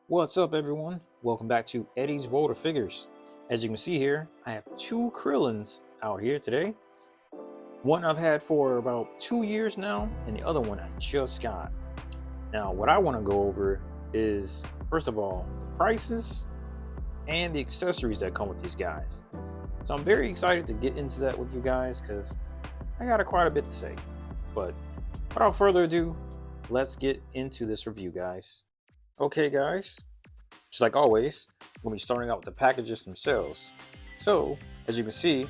What's up, everyone? Welcome back to Eddie's World of Figures. As you can see here, I have two Krillins out here today. One I've had for about 2 years now, and the other one I just got. Now, what I want to go over is, first of all, the prices and the accessories that come with these guys. So I'm very excited to get into that with you guys because I got quite a bit to say. But without further ado, let's get into this review, guys. Okay, guys, just like always, we're going to be starting out with the packages themselves. So, as you can see,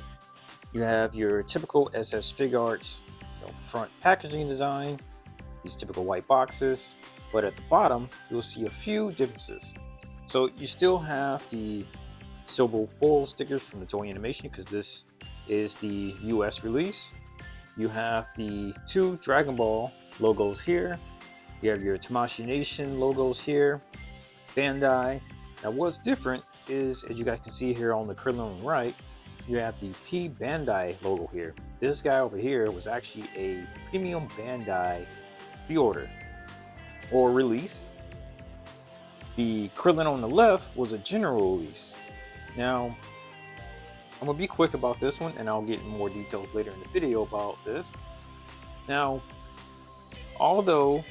you have your typical SS Figuarts front packaging design, these typical white boxes, but at the bottom, you'll see a few differences. So, you still have the silver foil stickers from the Toei Animation because this is the US release. You have the two Dragon Ball logos here. You have your Tamashii Nation logos here, Bandai. Now what's different is, as you guys can see here on the Krillin on the right, you have the P Bandai logo here. This guy over here was actually a premium Bandai pre-order or release. The Krillin on the left was a general release. Now, I'm gonna be quick about this one and I'll get in more details later in the video about this. Now, although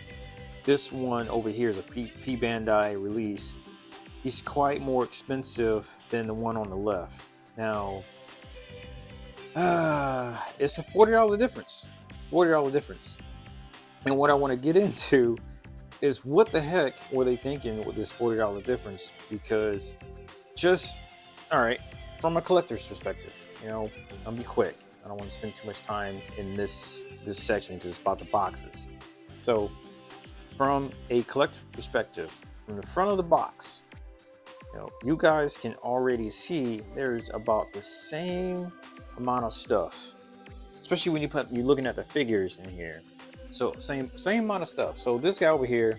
this one over here is a P Bandai release, he's quite more expensive than the one on the left. Now, it's a $40 difference. $40 difference. And what I want to get into is what the heck were they thinking with this $40 difference? Because all right, from a collector's perspective, I'll be quick. I don't want to spend too much time in this section because it's about the boxes. So, from a collector's perspective, from the front of the box, you guys can already see there's about the same amount of stuff, especially when you're looking at the figures in here. So same amount of stuff. So this guy over here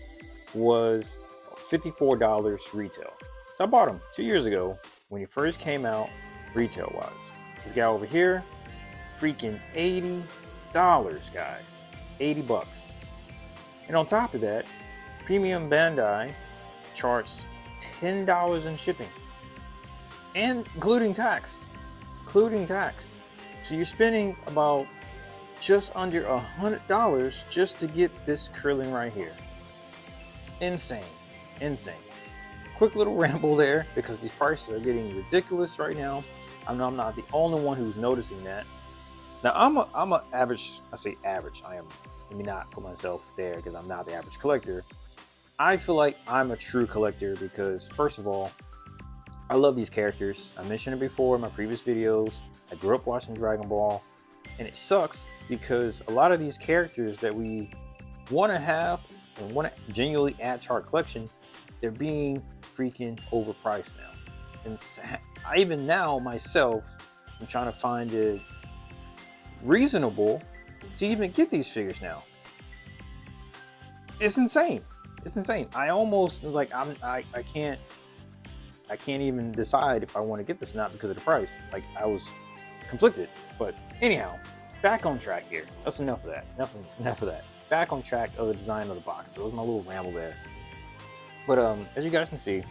was $54 retail. So I bought him 2 years ago when he first came out, retail wise. This guy over here, freaking $80, guys, 80 bucks. And on top of that, Premium Bandai charges $10 in shipping, and including tax. So you're spending about just under $100 just to get this Krillin right here. Insane. Quick little ramble there because these prices are getting ridiculous right now. I know I'm not the only one who's noticing that. Now I'm a average. I say average. Let me not put myself there because I'm not the average collector. I feel like I'm a true collector because, first of all, I love these characters. I mentioned it before in my previous videos. I grew up watching Dragon Ball, and it sucks because a lot of these characters that we want to have and want to genuinely add to our collection, they're being freaking overpriced now. And I even now myself, I'm trying to find it reasonable to even get these figures now. It's insane. I almost was like, I can't even decide if I want to get this or not because of the price. Like, I was conflicted. But anyhow, back on track here. That's enough of that. Enough of that. Back on track of the design of the box. That was my little ramble there. But as you guys can see,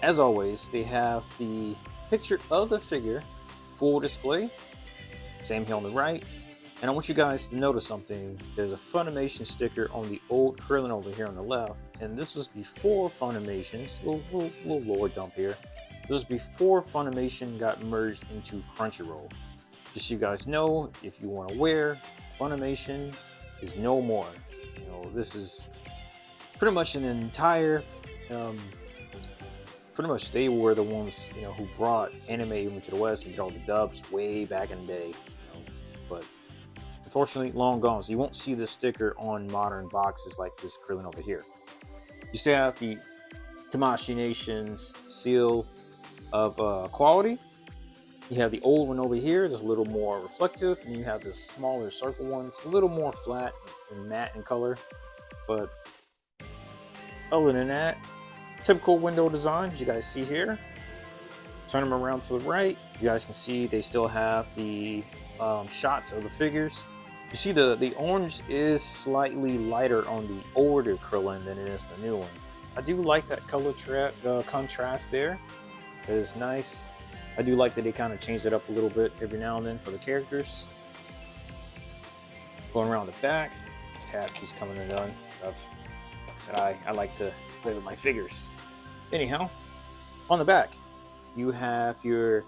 as always, they have the picture of the figure full display. Same here on the right. And I want you guys to notice something. There's a Funimation sticker on the old Krillin over here on the left. And this was before Funimation's little lore dump here. This was before Funimation got merged into Crunchyroll. Just so you guys know, if you want to wear, Funimation is no more. This is pretty much an entire, pretty much they were the ones, who brought anime even to the West and did all the dubs way back in the day. But unfortunately, long gone. So you won't see this sticker on modern boxes like this Krillin over here. You still have the Tamashii Nation's seal of quality. You have the old one over here, that's a little more reflective, and you have this smaller circle one. It's a little more flat and matte in color. But other than that, typical window design, as you guys see here. Turn them around to the right. You guys can see they still have the shots of the figures. You see the orange is slightly lighter on the older Krillin than it is the new one. I do like that color contrast there. It is nice. I do like that they kind of changed it up a little bit every now and then for the characters. Going around the back, tab keeps coming undone. Like I said, I like to play with my figures. Anyhow, on the back, you have your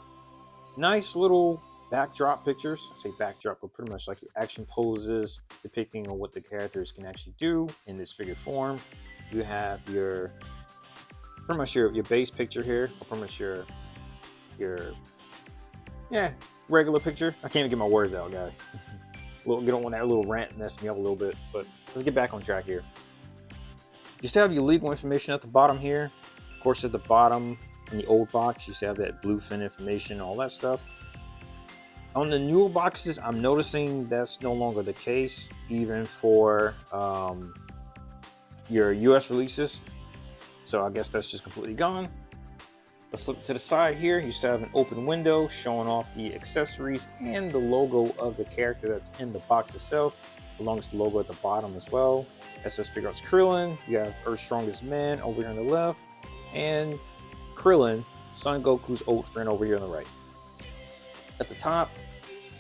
nice little backdrop pictures. I say backdrop, but pretty much like your action poses depicting on what the characters can actually do in this figure form. You have your pretty much your base picture here, or pretty much your regular picture. I can't even get my words out, guys. Get on that little rant mess me up a little bit, but let's get back on track here. You still have your legal information at the bottom here. Of course, at the bottom in the old box, you still have that bluefin information, all that stuff. On the newer boxes, I'm noticing that's no longer the case, even for your US releases. So I guess that's just completely gone. Let's look to the side here. You still have an open window showing off the accessories and the logo of the character that's in the box itself, along with the logo at the bottom as well. That says Figuarts Krillin. You have Earth's Strongest Man over here on the left, and Krillin, Son Goku's old friend, over here on the right. At the top,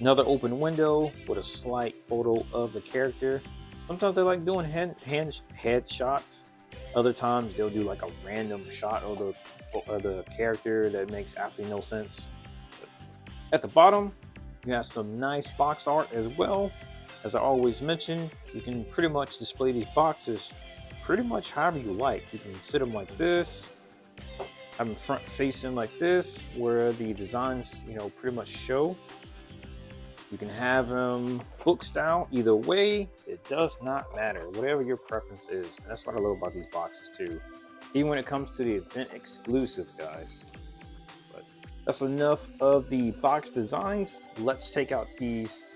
another open window with a slight photo of the character. Sometimes they like doing head shots. Other times they'll do like a random shot of the character that makes absolutely no sense. At the bottom, you have some nice box art as well. As I always mention, you can pretty much display these boxes pretty much however you like. You can sit them like this, have them front facing like this, where the designs, pretty much show. You can have them book style. Either way, it does not matter. Whatever your preference is. And that's what I love about these boxes too. Even when it comes to the event exclusive, guys. But that's enough of the box designs. Let's take out these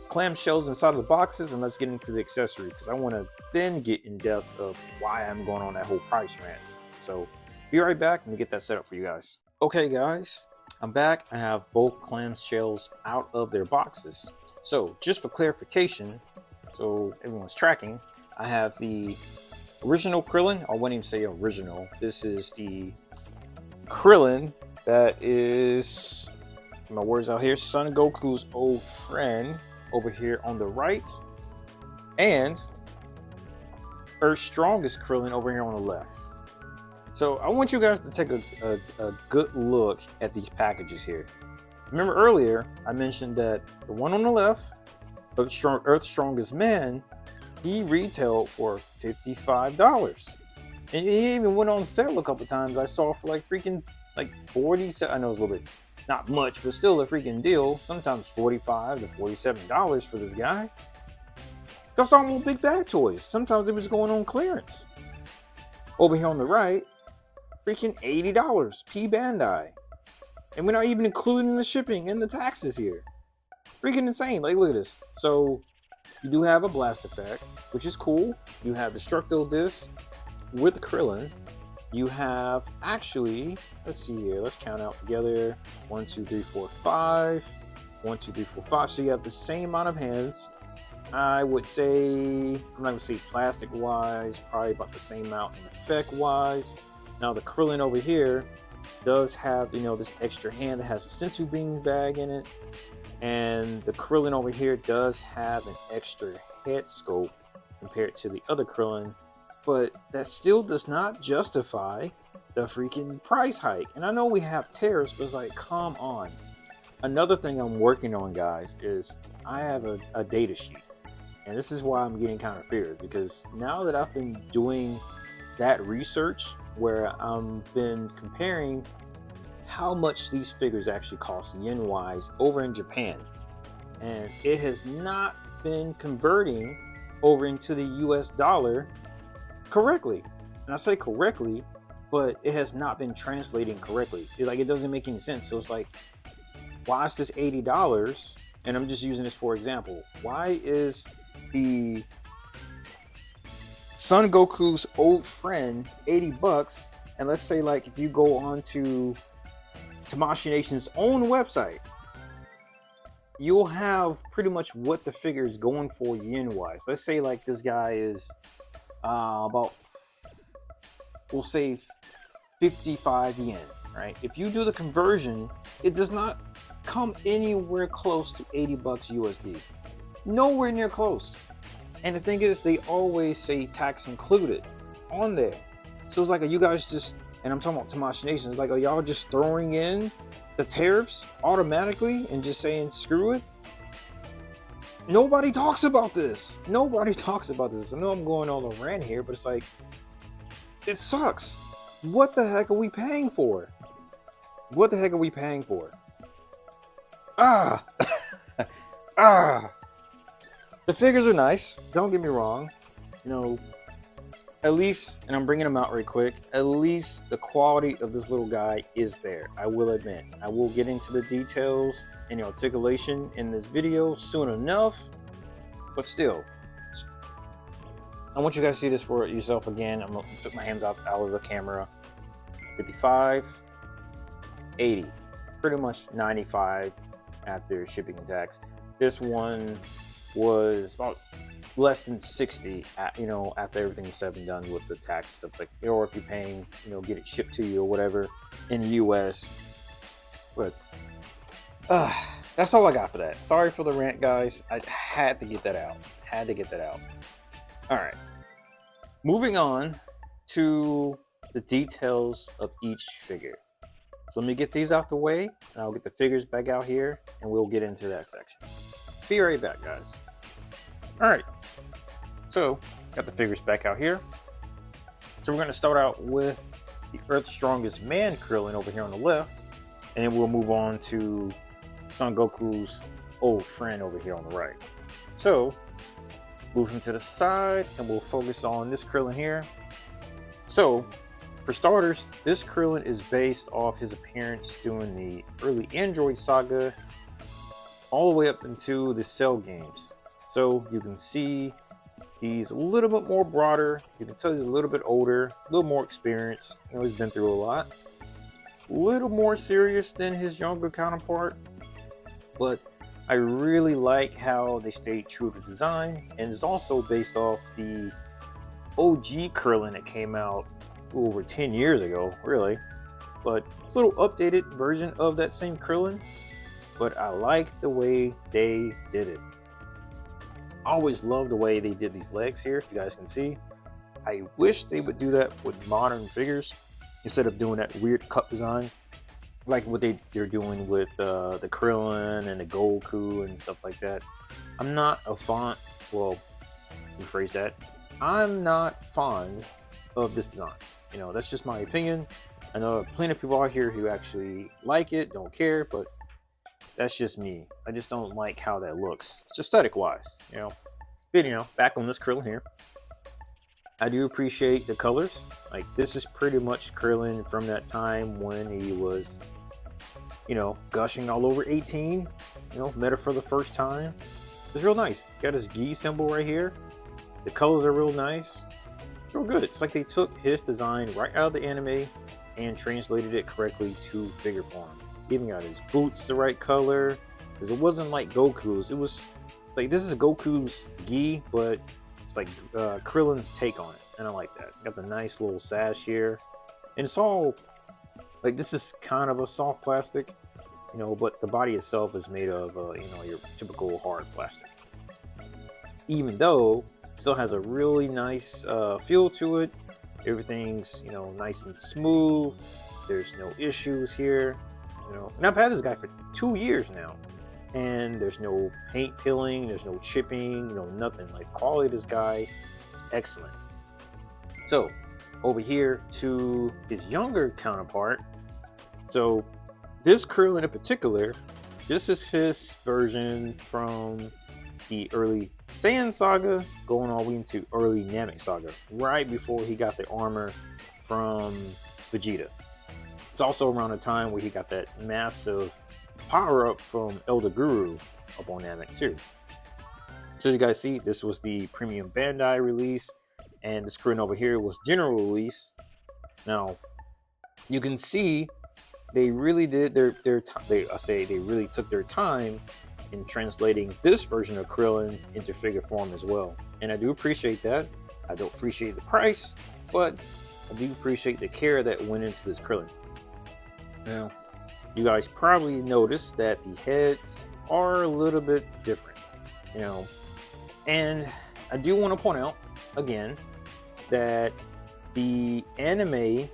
clamshells inside of the boxes and let's get into the accessory, because I want to then get in depth of why I'm going on that whole price rant. So be right back and get that set up for you guys. Okay, guys. I'm back. I have both clamshells out of their boxes. So just for clarification, so everyone's tracking, I have the original Krillin. I wouldn't even say original. This is the Krillin that is, my words out here, Son Goku's old friend over here on the right, and Earth's Strongest Krillin over here on the left. So I want you guys to take a good look at these packages here. Remember earlier, I mentioned that the one on the left, Earth's Strongest Man, he retailed for $55. And he even went on sale a couple times. I saw for like 40, I know it's a little bit, not much, but still a freaking deal. Sometimes $45 to $47 for this guy. I saw him on Big Bad Toys. Sometimes it was going on clearance. Over here on the right, freaking $80, P Bandai. And we're not even including the shipping and the taxes here. Freaking insane. Like, look at this. So, you do have a blast effect, which is cool. You have the Destructo Disc with Krillin. You have actually, let's see here. Let's count out together. 1, 2, 3, 4, 5. 1, 2, 3, 4, 5. So you have the same amount of hands. I would say, I'm not going to say plastic-wise, probably about the same amount in effect-wise. Now the Krillin over here does have, this extra hand that has a sensu bean bag in it. And the Krillin over here does have an extra head scope compared to the other Krillin. But that still does not justify the freaking price hike. And I know we have tariffs, but it's like, come on. Another thing I'm working on, guys, is I have a data sheet. And this is why I'm getting kind of feared, because now that I've been doing that research where I've been comparing how much these figures actually cost yen-wise over in Japan, and it has not been converting over into the US dollar correctly. And I say correctly, but it has not been translating correctly. It doesn't make any sense. So it's like, why is this $80? And I'm just using this for example. Why is the Son Goku's old friend $80? And let's say, like, if you go on to Tamashii Nation's own website, you'll have pretty much what the figure is going for yen wise. Let's say like this guy is about will save 55 yen, right? If you do the conversion, it does not come anywhere close to 80 bucks USD. Nowhere near close. And the thing is, they always say tax included on there. So it's like, are you guys just, and I'm talking about Tamashii Nation, it's like, are y'all just throwing in the tariffs automatically and just saying screw it? Nobody talks about this. Nobody talks about this. I know I'm going on a rant here, but it's like, it sucks. What the heck are we paying for? What the heck are we paying for? Ah! Ah! The figures are nice, don't get me wrong. You know, at least, and I'm bringing them out right quick, at least the quality of this little guy is there, I will admit. I will get into the details and the articulation in this video soon enough, but still, I want you guys to see this for yourself again. I'm gonna put my hands out of the camera. 55, 80, pretty much 95 after shipping and tax. This one was about less than 60, you know, after everything was said and done with the tax and stuff, like, or if you're paying, you know, get it shipped to you or whatever in the US. But that's all I got for that. Sorry for the rant, guys. I had to get that out. All right, moving on to the details of each figure. So let me get these out the way, and I'll get the figures back out here, and we'll get into that section. Be right back, guys. All right, so got the figures back out here. So we're going to start out with the Earth's Strongest Man Krillin over here on the left, and then we'll move on to Son Goku's old friend over here on the right. So move him to the side, and we'll focus on this Krillin here. So for starters, this Krillin is based off his appearance during the early Android saga all the way up into the Cell games. So you can see he's a little bit more broader. You can tell he's a little bit older, a little more experienced. You know, he's been through a lot. A little more serious than his younger counterpart. But I really like how they stayed true to design. And it's also based off the OG Krillin that came out over 10 years ago, really. But it's a little updated version of that same Krillin. But I like the way they did it. I always love the way they did these legs here, if you guys can see. I wish they would do that with modern figures instead of doing that weird cup design like what they're doing with the Krillin and the Goku and stuff like that. I'm not a fond, well, rephrase that. I'm not fond of this design. You know, that's just my opinion. I know plenty of people out here who actually like it, don't care, but that's just me. I just don't like how that looks, just aesthetic wise, you know. But, you know, back on this Krillin here, I do appreciate the colors. Like, this is pretty much Krillin from that time when he was, you know, gushing all over 18, you know, met her for the first time. It's real nice. Got his gi symbol right here. The colors are real nice. Real good. It's like they took his design right out of the anime and translated it correctly to figure form. Even got his boots the right color, because it wasn't like Goku's. It's like, this is Goku's gi, but it's like Krillin's take on it, and I like that. Got the nice little sash here, and it's all like, this is kind of a soft plastic, you know, but the body itself is made of you know, your typical hard plastic. Even though it still has a really nice feel to it. Everything's, you know, nice and smooth. There's no issues here. You know, and I've had this guy for 2 years now, and there's no paint peeling, there's no chipping, you know, nothing. Like, quality of this guy is excellent. So over here to his younger counterpart. So this Krillin in particular, this is his version from the early Saiyan saga going all the way into early Namek saga, right before he got the armor from Vegeta. It's also around the time where he got that massive power-up from Elder Guru up on Namek too. So you guys see, this was the premium Bandai release, and this Krillin over here was general release. Now, you can see they really did they really took their time in translating this version of Krillin into figure form as well. And I do appreciate that. I don't appreciate the price, but I do appreciate the care that went into this Krillin. Now, you guys probably noticed that the heads are a little bit different, you know, and I do want to point out again that the anime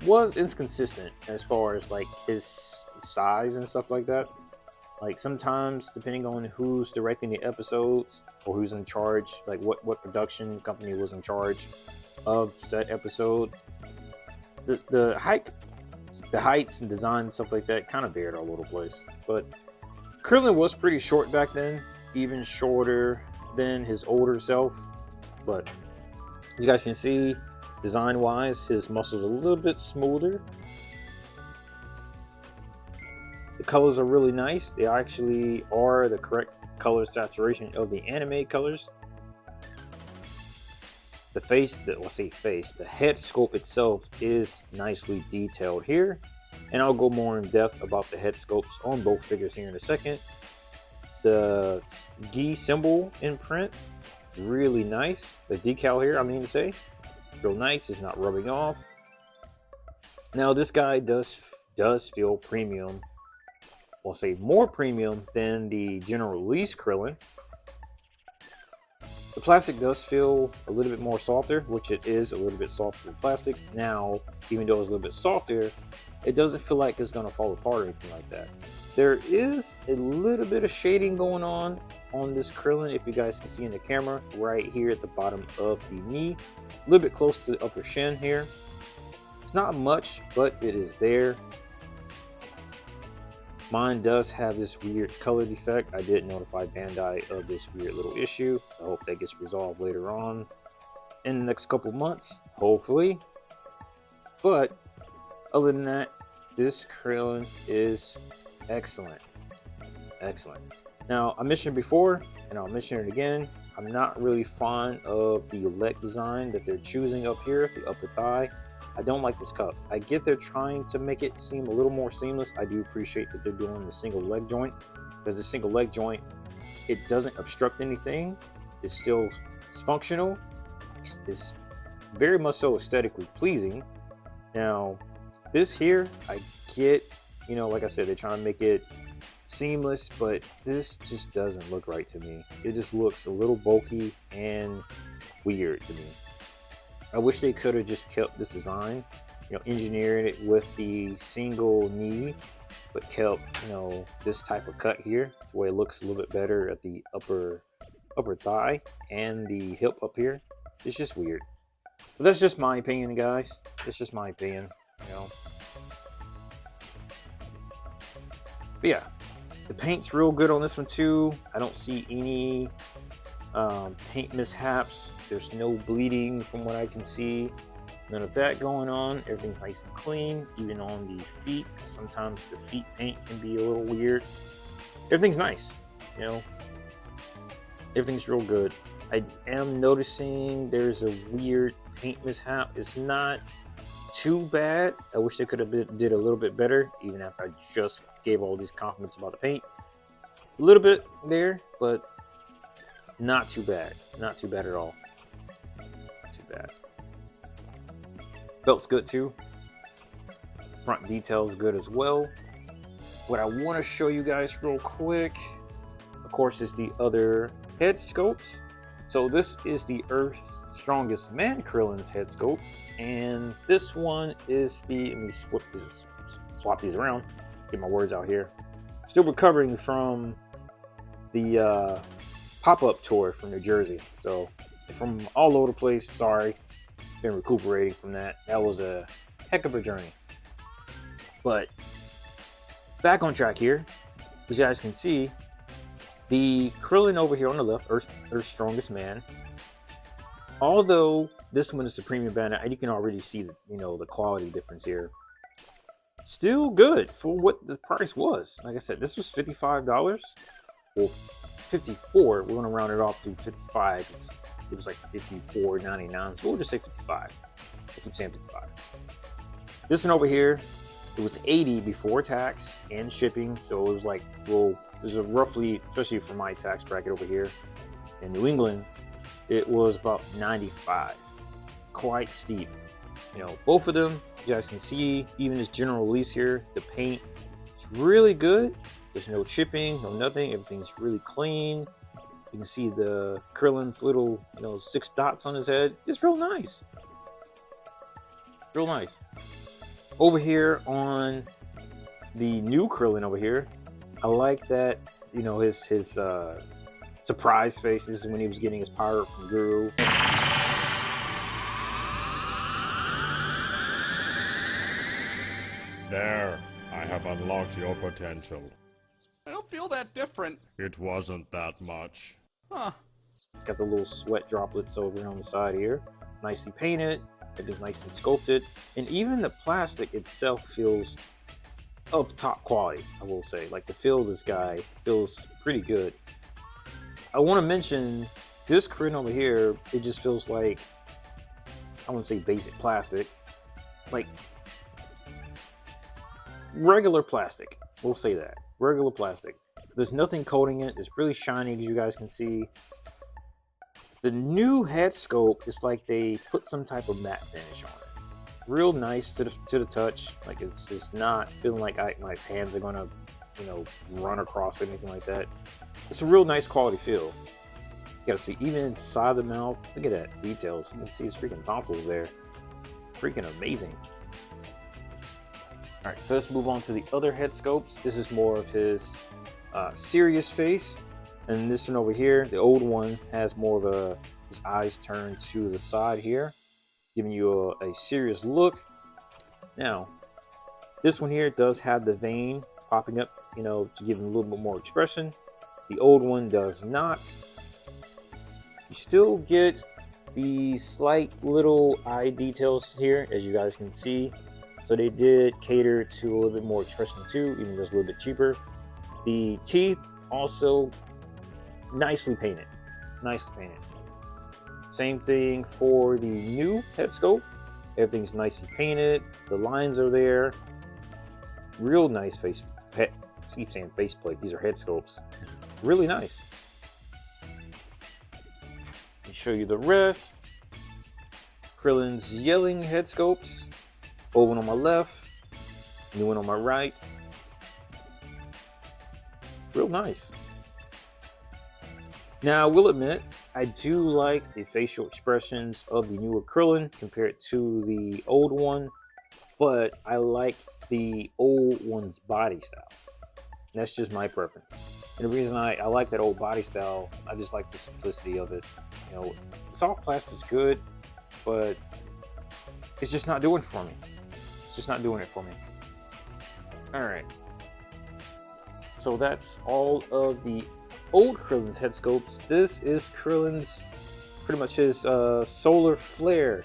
was inconsistent as far as like his size and stuff like that. Like sometimes, depending on who's directing the episodes or who's in charge, like what production company was in charge of said episode, the heights and design and stuff like that kind of varied all over the place. But Krillin was pretty short back then, even shorter than his older self. But as you guys can see, design-wise, his muscles are a little bit smoother. The colors are really nice. They actually are the correct color saturation of the anime colors. The the head sculpt itself is nicely detailed here. And I'll go more in depth about the head sculpts on both figures here in a second. The gi symbol imprint, really nice. The decal here, I mean to say, real nice. It's not rubbing off. Now this guy does feel premium. I'll say more premium than the general release Krillin. The plastic does feel a little bit more softer, which it is a little bit softer than plastic. Now, even though it's a little bit softer, it doesn't feel like it's going to fall apart or anything like that. There is a little bit of shading going on this Krillin, if you guys can see in the camera, right here at the bottom of the knee. A little bit close to the upper shin here. It's not much, but it is there. Mine does have this weird color defect. I did notify Bandai of this weird little issue, so I hope that gets resolved later on in the next couple months, hopefully. But other than that, this Krillin is excellent. Excellent. Now, I mentioned before, and I'll mention it again, I'm not really fond of the leg design that they're choosing up here, the upper thigh. I don't like this cup. I get they're trying to make it seem a little more seamless. I do appreciate that they're doing the single leg joint, because the single leg joint, it doesn't obstruct anything. It's functional. It's very much so aesthetically pleasing. Now, this here, I get, you know, like I said, they're trying to make it seamless, but this just doesn't look right to me. It just looks a little bulky and weird to me. I wish they could have just kept this design, you know, engineered it with the single knee, but kept, you know, this type of cut here, the way it looks a little bit better at the upper thigh and the hip up here. It's just weird. But that's just my opinion, guys. It's just my opinion, you know. But yeah, the paint's real good on this one too. I don't see any paint mishaps. There's no bleeding from what I can see. None of that going on. Everything's nice and clean, even on the feet, because sometimes the feet paint can be a little weird. Everything's nice, you know. Everything's real good. I am noticing there's a weird paint mishap. It's not too bad. I wish they could have did a little bit better, even after I just gave all these compliments about the paint. A little bit there, but not too bad. Not too bad at all. Not too bad. Belt's good too. Front detail's good as well. What I want to show you guys real quick, of course, is the other head sculpts. So this is the Earth's Strongest Man Krillin's head sculpts, and this one is the, let me swap these around, get my words out here. Still recovering from the pop-up tour from New Jersey, so from all over the place. Sorry, been recuperating from that. That was a heck of a journey. But back on track here, as you guys can see, the Krillin over here on the left, Earth's Strongest Man. Although this one is the premium banner, and you can already see the, you know, the quality difference here. Still good for what the price was. Like I said, this was $55. Well, 54. We're gonna round it off to 55. It was like $54.99, so we'll just say 55. I keep saying 55. This one over here, it was 80 before tax and shipping, so it was like, well, this is roughly, especially for my tax bracket over here in New England, it was about 95. Quite steep. You know, both of them, you guys can see, even this general release here, the paint is really good. There's no chipping, no nothing. Everything's really clean. You can see the Krillin's little, 6 dots on his head. It's real nice. Real nice. Over here on the new Krillin over here, I like that, his surprise face. This is when he was getting his power from Guru. There, I have unlocked your potential. I don't feel that different. It wasn't that much. Huh. It's got the little sweat droplets over on the side here. Nicely painted. Everything's nice and sculpted. And even the plastic itself feels of top quality, I will say. Like, the feel of this guy feels pretty good. I want to mention this Krillin over here, it just feels like, I wouldn't say basic plastic, like regular plastic. We'll say that. Regular plastic. There's nothing coating it. It's really shiny, as you guys can see. The new head sculpt is like they put some type of matte finish on it. Real nice to the touch. Like, it's not feeling like my hands are gonna, run across anything like that. It's a real nice quality feel. You gotta see, even inside the mouth, look at that details. You can see his freaking tonsils there. Freaking amazing. All right, so let's move on to the other head sculpts. This is more of his serious face, and this one over here, the old one, has more of his eyes turned to the side here, giving you a serious look. Now, this one here does have the vein popping up, to give him a little bit more expression. The old one does not. You still get the slight little eye details here, as you guys can see. So they did cater to a little bit more expression too, even though it's a little bit cheaper. The teeth also nicely painted. Nicely painted. Same thing for the new head sculpt. Everything's nicely painted. The lines are there. Real nice face. I keep saying faceplate. These are head sculpts. Really nice. Let me show you the rest. Krillin's yelling head sculpts. Old one on my left, new one on my right. Real nice. Now, I will admit, I do like the facial expressions of the newer Krillin compared to the old one, but I like the old one's body style. And that's just my preference. And the reason I like that old body style, I just like the simplicity of it. Soft plastic's good, but it's just not doing it for me. It's just not doing it for me. All right. So that's all of the old Krillin's head sculpts. This is Krillin's, pretty much his solar flare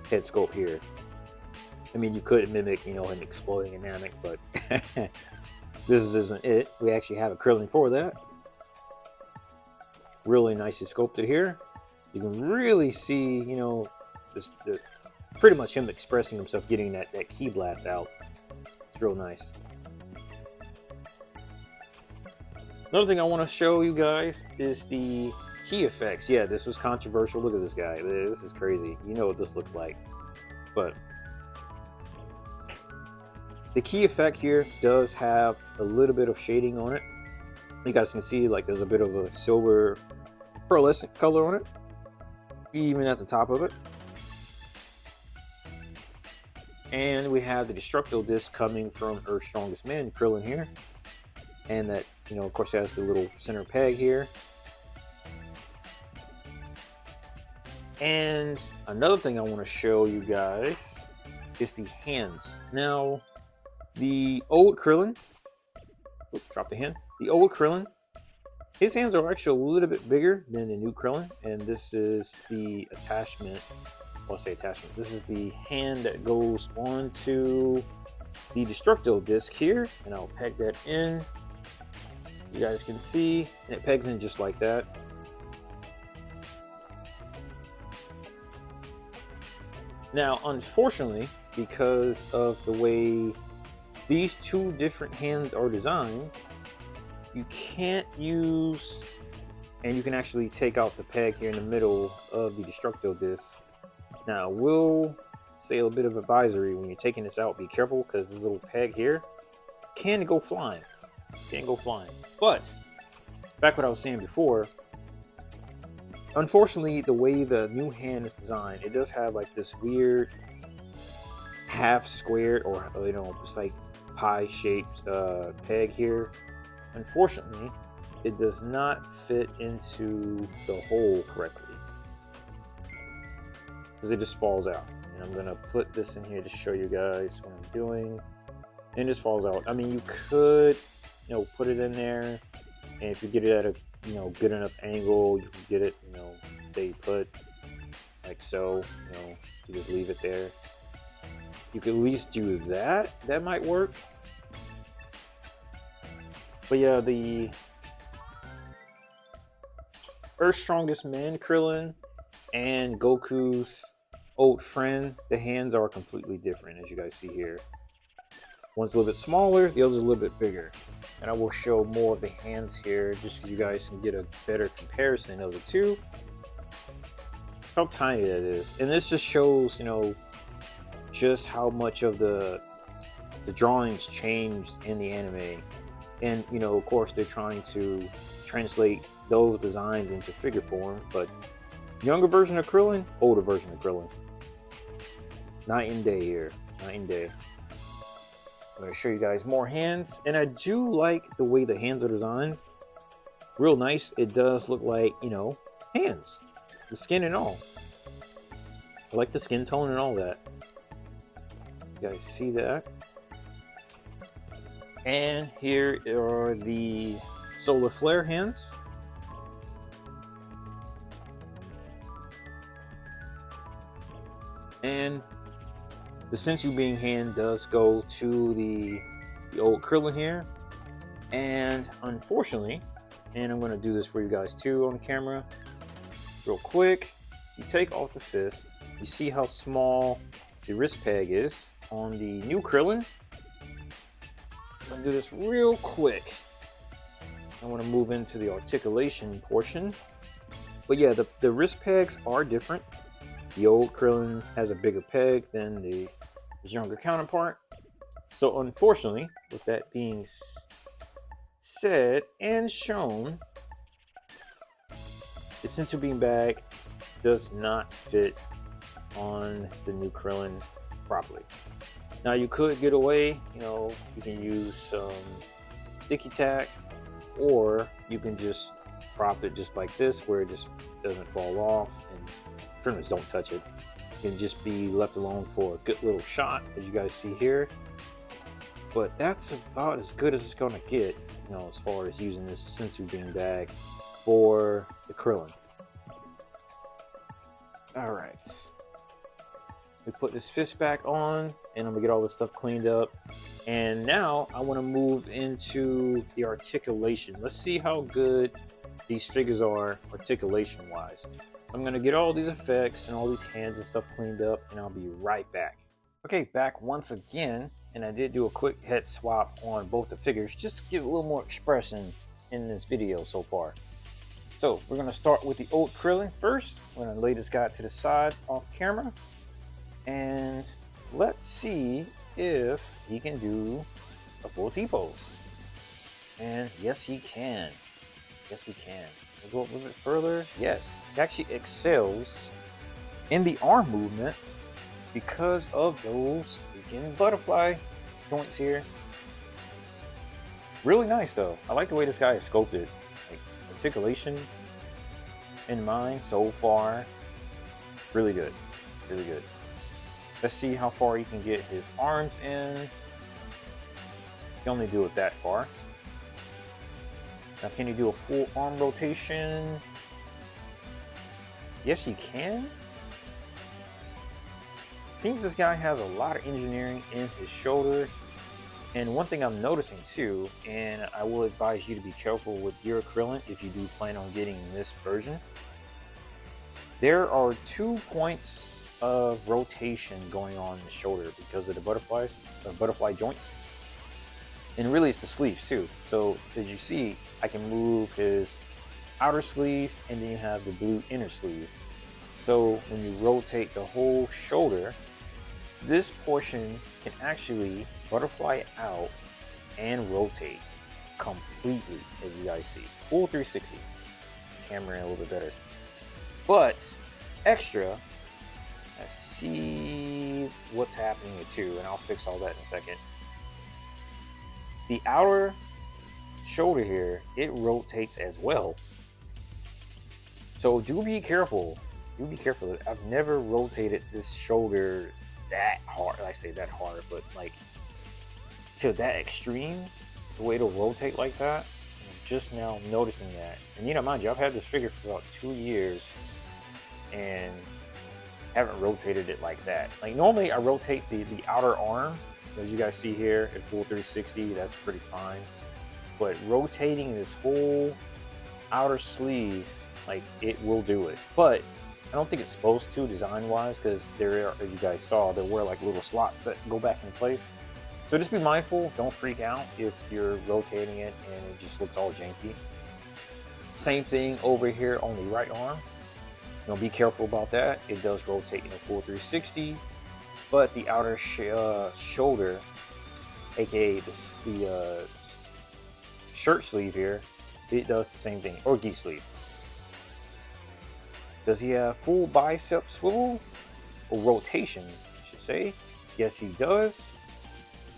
head sculpt here. I mean, you could mimic, him exploding a Namek, but this isn't it. We actually have a Krillin for that. Really nicely sculpted here. You can really see, pretty much him expressing himself, getting that ki blast out. It's real nice. Another thing I want to show you guys is the ki effects. Yeah, this was controversial. Look at this guy. This is crazy. You know what this looks like. But the ki effect here does have a little bit of shading on it. You guys can see, like, there's a bit of a silver pearlescent color on it, even at the top of it. And we have the Destructo disc coming from Earth's Strongest Man, Krillin here. And that, of course, has the little center peg here. And another thing I want to show you guys is the hands. Now, the old Krillin, drop the hand. The old Krillin, his hands are actually a little bit bigger than the new Krillin. And this is the attachment. I'll say attachment. This is the hand that goes onto the Destructo disc here, and I'll peg that in. You guys can see, and it pegs in just like that. Now, unfortunately, because of the way these two different hands are designed, you can't use, and you can actually take out the peg here in the middle of the Destructo disc. Now, I will say a bit of advisory when you're taking this out. Be careful because this little peg here can go flying. Can go flying. But back what I was saying before. Unfortunately, the way the new hand is designed, it does have like this weird half squared or just like pie shaped peg here. Unfortunately, it does not fit into the hole correctly because it just falls out. And I'm gonna put this in here to show you guys what I'm doing, and it just falls out. I mean, you could put it in there, and if you get it at a good enough angle, you can get it stay put like so. You just leave it there. You could at least do that. That might work. But yeah, the Earth's Strongest Man, Krillin, and Goku's old friend, the hands are completely different, as you guys see here. One's a little bit smaller, the other's a little bit bigger. And I will show more of the hands here, just so you guys can get a better comparison of the two. How tiny that is. And this just shows, just how much of the drawings changed in the anime. And, of course, they're trying to translate those designs into figure form, but younger version of Krillin, older version of Krillin. Night and day here. Night and day. I'm going to show you guys more hands, and I do like the way the hands are designed. Real nice. It does look like, hands. The skin and all. I like the skin tone and all that. You guys see that? And here are the solar flare hands. And the Sensu Being hand does go to the old Krillin here. And unfortunately, and I'm going to do this for you guys too on camera, real quick. You take off the fist. You see how small the wrist peg is on the new Krillin. I'm going to do this real quick. I want to move into the articulation portion. But yeah, the wrist pegs are different. The old Krillin has a bigger peg than his younger counterpart. So unfortunately, with that being said and shown, the Sensu Bean bag does not fit on the new Krillin properly. Now you could get away, you can use some sticky tack, or you can just prop it just like this where it just doesn't fall off and trimmers don't touch it. It can just be left alone for a good little shot, as you guys see here. But that's about as good as it's gonna get, as far as using this Sensu Bean bag for the Krillin. Alright. We put this fist back on, and I'm gonna get all this stuff cleaned up. And now I want to move into the articulation. Let's see how good these figures are articulation wise. I'm gonna get all these effects and all these hands and stuff cleaned up, and I'll be right back. Okay, back once again, and I did do a quick head swap on both the figures just to give a little more expression in this video so far. So we're gonna start with the old Krillin first. I'm gonna lay this guy to the side off camera, and let's see if he can do a full T-pose. And yes, he can. Yes, he can. We'll go a little bit further. Yes, he actually excels in the arm movement because of those freaking butterfly joints here. Really nice though. I like the way this guy is sculpted. Like, articulation in mind so far. Really good. Really good. Let's see how far he can get his arms in. He can only do it that far. Now, can he do a full arm rotation? Yes, he can. Seems this guy has a lot of engineering in his shoulders. And one thing I'm noticing too, and I will advise you to be careful with your Krillin if you do plan on getting this version. There are 2 points of rotation going on in the shoulder because of the butterfly joints. And really it's the sleeves too. So as you see, I can move his outer sleeve, and then you have the blue inner sleeve. So when you rotate the whole shoulder, this portion can actually butterfly out and rotate completely, as you guys see. Full 360. Camera in a little bit better. But extra, let's see what's happening here too, and I'll fix all that in a second. The outer shoulder here, it rotates as well. So do be careful. Do be careful. I've never rotated this shoulder that hard. I say that hard, but like to that extreme. It's a way to rotate like that. I'm just now noticing that. And you know, mind you, I've had this figure for about 2 years and haven't rotated it like that. Like normally I rotate the outer arm, as you guys see here at full 360, that's pretty fine. But rotating this whole outer sleeve, like it will do it. But I don't think it's supposed to design wise, because there are, as you guys saw, there were like little slots that go back in place. So just be mindful, don't freak out if you're rotating it and it just looks all janky. Same thing over here on the right arm. You know, be careful about that. It does rotate in a full 360, but the outer shoulder, aka the shirt sleeve here, it does the same thing, or gi sleeve. Does he have full bicep swivel or rotation, I should say? Yes, he does.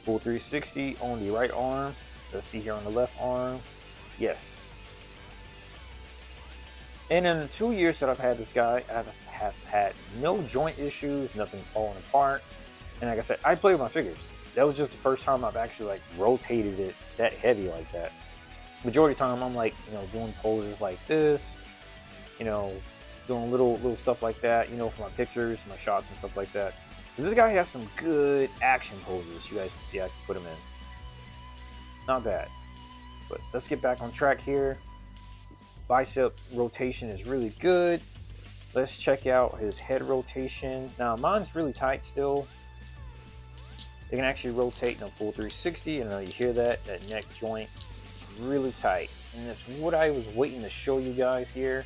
Full 360 on the right arm. Let's see here on the left arm. Yes. And in the 2 years that I've had this guy, I have had no joint issues, nothing's falling apart. And like I said, I play with my figures. That was just the first time I've actually like rotated it that heavy like that. Majority of the time I'm like, you know, doing poses like this, you know, doing little stuff like that, you know, for my pictures, my shots and stuff like that. This guy has some good action poses. You guys can see I can put him in. Not bad. But let's get back on track here. Bicep rotation is really good. Let's check out his head rotation. Now mine's really tight still. It can actually rotate in a full 360. And you hear that neck joint really tight. And that's what I was waiting to show you guys here.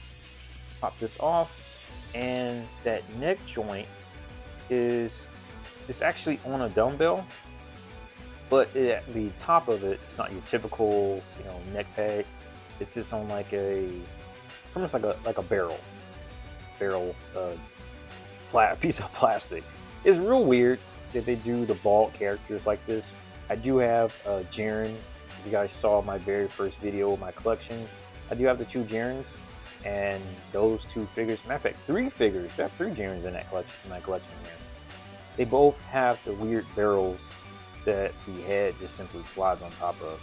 Pop this off, and that neck joint is actually on a dumbbell, but at the top of it, it's not your typical, you know, neck peg. It sits on like almost like a barrel piece of plastic. It's real weird that they do the bald characters like this. I do have Jiren. If you guys saw my very first video of my collection, I do have the 2 Jirens. And those 2 figures, matter of fact, 3 figures. I have 3 Jirens in that collection, here. They both have the weird barrels that the head just simply slides on top of.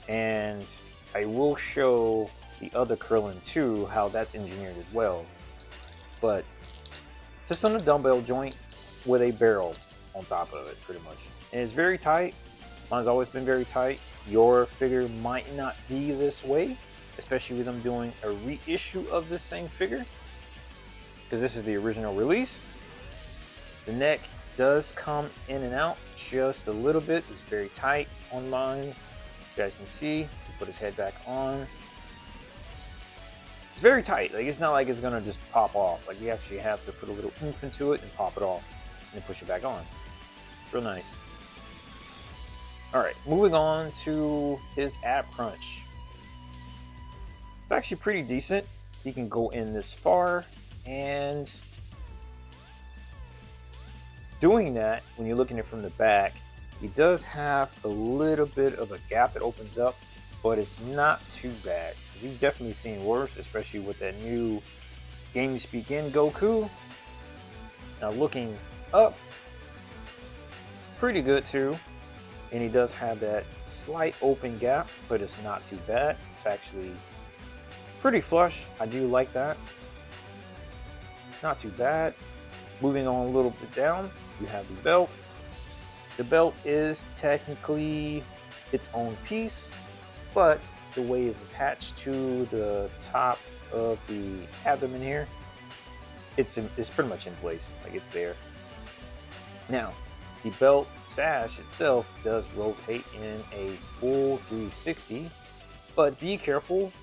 And I will show the other Krillin too, how that's engineered as well. But it's just on a dumbbell joint with a barrel on top of it, pretty much. And it's very tight. Mine's always been very tight. Your figure might not be this way, especially with them doing a reissue of this same figure, because this is the original release. The neck does come in and out just a little bit. It's very tight on mine. You guys can see. Put his head back on. It's very tight. Like, it's not like it's gonna just pop off. Like, you actually have to put a little oomph into it and pop it off, and then push it back on. Real nice. All right, moving on to his ab crunch. It's actually pretty decent. He can go in this far, and doing that, when you're looking at it from the back, he does have a little bit of a gap that opens up, but it's not too bad. You've definitely seen worse, especially with that new Game Speak In Goku. Now looking up, pretty good too. And he does have that slight open gap, but it's not too bad. It's actually pretty flush. I do like that. Not too bad. Moving on a little bit down, you have the belt. The belt is technically its own piece, but the way it's attached to the top of the abdomen here, it's pretty much in place. Like, it's there. Now, the belt sash itself does rotate in a full 360, but be careful,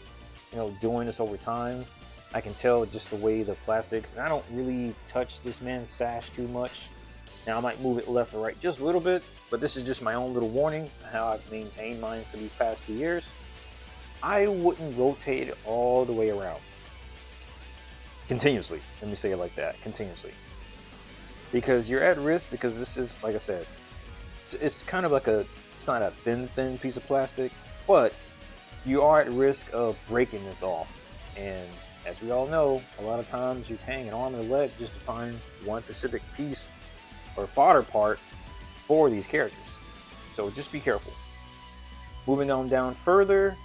you know, doing this over time. I can tell just the way the plastics, and I don't really touch this man's sash too much, Now I might move it left or right just a little bit, but this is just my own little warning how I've maintained mine for these past 2 years. I wouldn't rotate it all the way around. Continuously. Let me say it like that. Continuously. Because you're at risk, because this is, like I said, it's kind of like it's not a thin piece of plastic, but you are at risk of breaking this off. And as we all know, a lot of times you're paying an arm and a leg just to find one specific piece or fodder part for these characters. So just be careful. Moving on down further,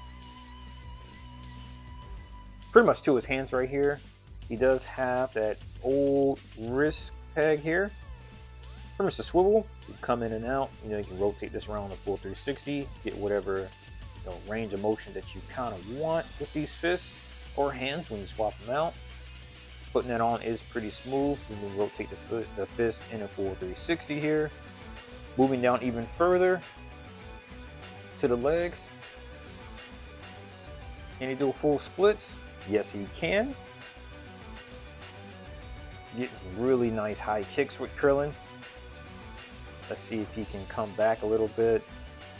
pretty much to his hands right here, he does have that old wrist peg here. Pretty much the swivel. You come in and out. You can rotate this around the full 360, get whatever range of motion that you kind of want with these fists or hands when you swap them out. Putting that on is pretty smooth. You can rotate the fist in a full 360 here. Moving down even further to the legs. Can he do full splits? Yes, he can. Gets really nice high kicks with Krillin. Let's see if he can come back a little bit.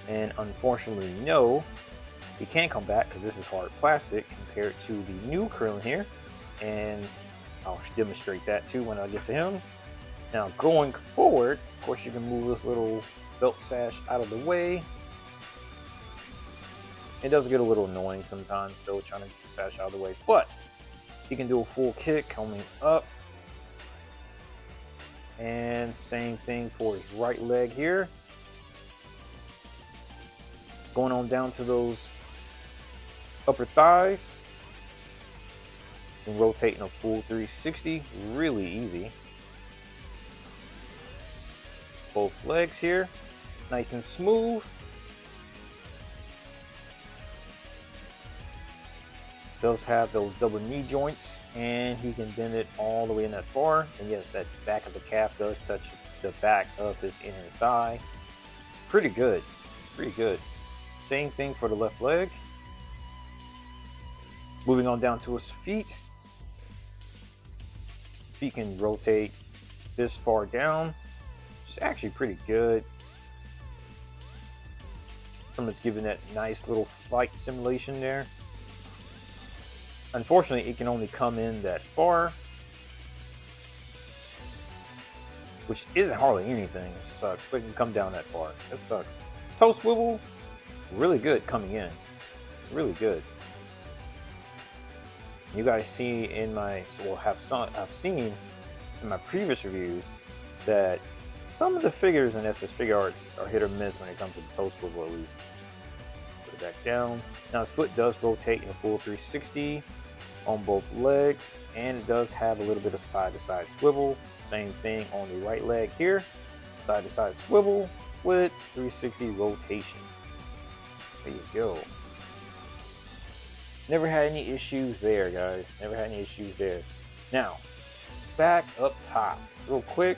And unfortunately, no. He can't come back because this is hard plastic compared to the new Krillin here. And I'll demonstrate that too when I get to him. Now going forward, of course you can move this little belt sash out of the way. It does get a little annoying sometimes though, trying to get the sash out of the way. But he can do a full kick coming up. And same thing for his right leg here. Going on down to those upper thighs. And rotating a full 360, really easy. Both legs here, nice and smooth. Does have those double knee joints, and he can bend it all the way in that far. And yes, that back of the calf does touch the back of his inner thigh. Pretty good, pretty good. Same thing for the left leg. Moving on down to his feet. Feet can rotate this far down. It's actually pretty good. It's giving that nice little fight simulation there. Unfortunately, it can only come in that far, which isn't hardly anything. It sucks, but it can come down that far. That sucks. Toe swivel, really good coming in. Really good. You guys see in my, I've seen in my previous reviews that some of the figures in SS Figuarts are hit or miss when it comes to the toe swivel at least. Put it back down. Now his foot does rotate in a full 360 on both legs, and it does have a little bit of side-to-side swivel. Same thing on the right leg here. Side-to-side swivel with 360 rotation. There you go. Never had any issues there, guys. Never had any issues there. Now, back up top, real quick.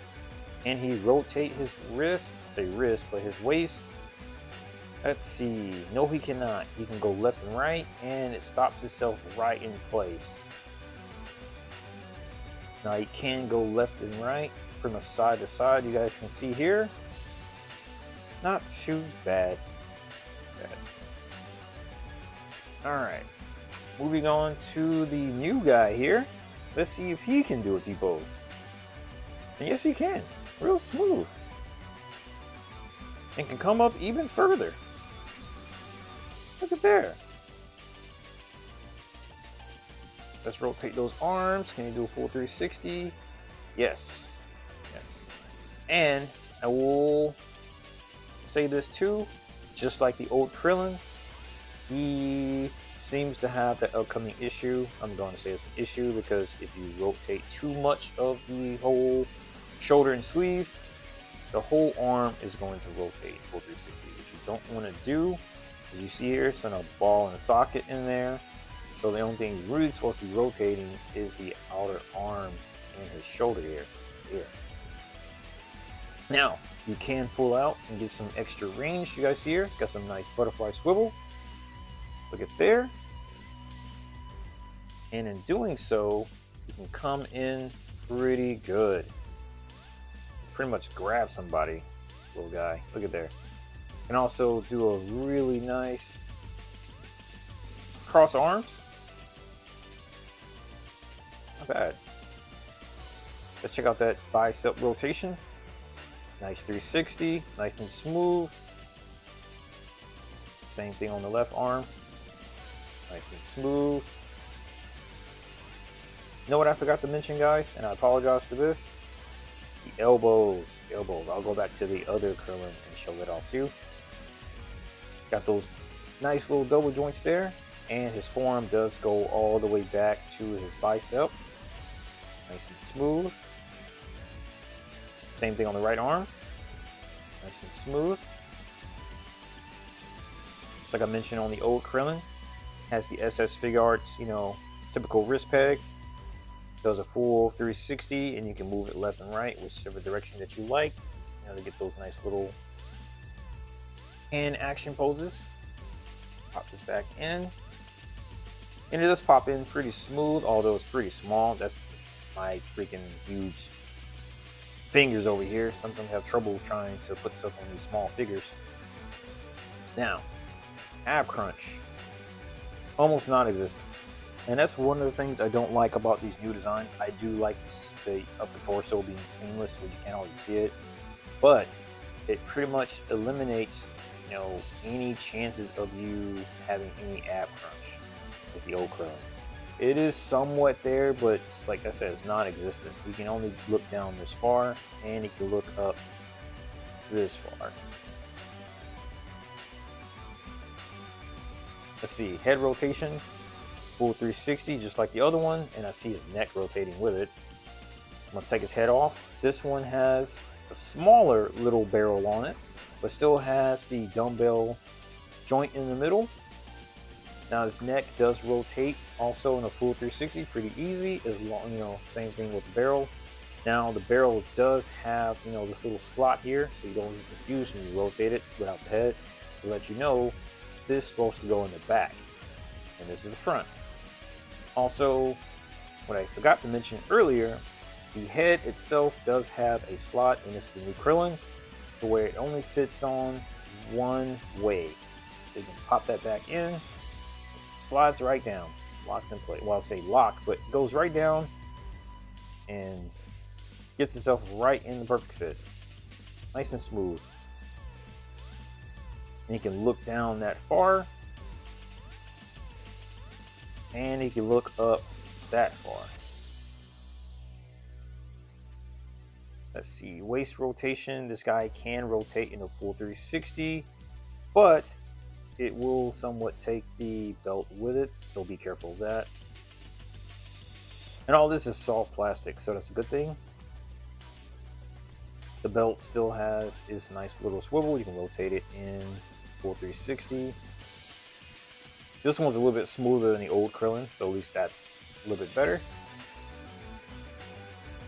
And he rotate his wrist, say wrist, but his waist. Let's see. No, he cannot. He can go left and right, and it stops itself right in place. Now he can go left and right, pretty much side to side. You guys can see here. Not too bad. All right. Moving on to the new guy here. Let's see if he can do a T-pose. And yes, he can. Real smooth. And can come up even further. Look at there. Let's rotate those arms. Can you do a full 360? Yes. Yes. And I will say this too. Just like the old Krillin, he seems to have that upcoming issue. I'm going to say it's an issue because if you rotate too much of the whole shoulder and sleeve, the whole arm is going to rotate full 360, which you don't want to do. As you see here, it's in a ball and socket in there. So the only thing you're really supposed to be rotating is the outer arm and his shoulder here. Now, you can pull out and get some extra range. You guys see here, it's got some nice butterfly swivel. Look at there. And in doing so, you can come in pretty good. pretty much grab somebody. This little guy. Look at there. Can also do a really nice cross arms. Not bad. Let's check out that bicep rotation. Nice 360, nice and smooth. Same thing on the left arm. Nice and smooth. You know what I forgot to mention, guys, and I apologize for this? The elbows. The elbows. I'll go back to the other Krillin and show it off too. Got those nice little double joints there, and his forearm does go all the way back to his bicep. Nice and smooth. Same thing on the right arm. Nice and smooth. Just like I mentioned on the old Krillin, has the SS Figuarts, you know, typical wrist peg. Does a full 360, and you can move it left and right, whichever direction that you like. You know, to get those nice little hand action poses. Pop this back in. And it does pop in pretty smooth, although it's pretty small. That's my freaking huge fingers over here. Sometimes I have trouble trying to put stuff on these small figures. Now, ab crunch. Almost non-existent. And that's one of the things I don't like about these new designs. I do like the upper torso being seamless, so you can't always see it. But it pretty much eliminates, you know, any chances of you having any ab crunch with the old Krillin. It is somewhat there, but it's, like I said, it's non-existent. You can only look down this far, and you can look up this far. Let's see, head rotation, full 360, just like the other one, and I see his neck rotating with it. I'm gonna take his head off. This one has a smaller little barrel on it, but still has the dumbbell joint in the middle. Now his neck does rotate also in a full 360, pretty easy, as long, you know, same thing with the barrel. Now the barrel does have, you know, this little slot here, so you don't get confused when you rotate it without the head, to let you know this is supposed to go in the back, and this is the front. Also, what I forgot to mention earlier, the head itself does have a slot, and this is the new Krillin, to where it only fits on one way. So you can pop that back in. Slides right down, locks in place. Well, I'll say lock, but it goes right down and gets itself right in the perfect fit. Nice and smooth. And you can look down that far, and you can look up that far. Let's see, waist rotation. This guy can rotate in a full 360, but it will somewhat take the belt with it, so be careful of that. And all this is soft plastic, so that's a good thing. The belt still has its nice little swivel. You can rotate it in full 360. This one's a little bit smoother than the old Krillin, so at least that's a little bit better.